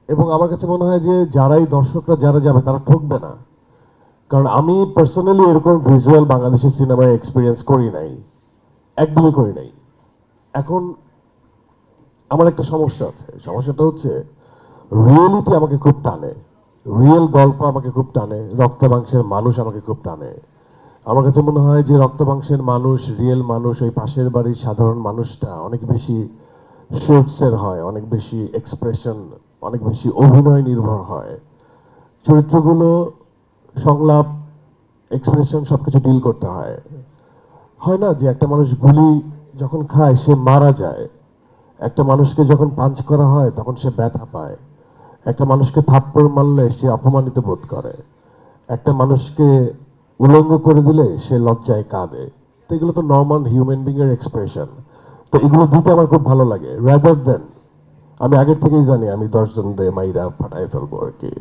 এবং আমার কাছে মনে হয় যে যারাই দর্শকরা যারা যাবে তারা ঠকবে না, কারণ আমি পার্সোনালি এরকম ভিজুয়াল বাংলাদেশি সিনেমায় এক্সপিরিয়েন্স করি নাই, একদমই করি নাই। এখন আমার একটা সমস্যা আছে, সমস্যাটা হচ্ছে রিয়েলিটি আমাকে খুব টানে, রিয়েল গল্প আমাকে খুব টানে, রক্ত মাংসের মানুষ আমাকে খুব টানে। আমার কাছে মনে হয় যে রক্ত মাংসের মানুষ, রিয়েল মানুষ, ওই পাশের বাড়ির সাধারণ মানুষটা অনেক বেশি শুটসের হয়, অনেক বেশি এক্সপ্রেশন, অনেক বেশি অভিনয় নির্ভর হয়। চরিত্রগুলো সংলাপ, এক্সপ্রেশন সবকিছু ডিল করতে হয়। হয় না যে একটা মানুষ গুলি যখন খায় সে মারা যায়, একটা মানুষকে যখন পাঞ্চ করা হয় তখন সে ব্যথা পায়, একটা মানুষকে থাপ্পড় মারলে সে অপমানিত বোধ করে, একটা মানুষকে উলঙ্গ করে দিলে সে লজ্জায় কাঁদে। তো এগুলো তো নর্মাল হিউম্যান বিং এর এক্সপ্রেশন। তো এগুলো দিতে আমার খুব ভালো লাগে, রাদার দেন আমি আগের থেকেই জানি আমি 10 জন মাইরা ফাটাই ফেলবো আর কি।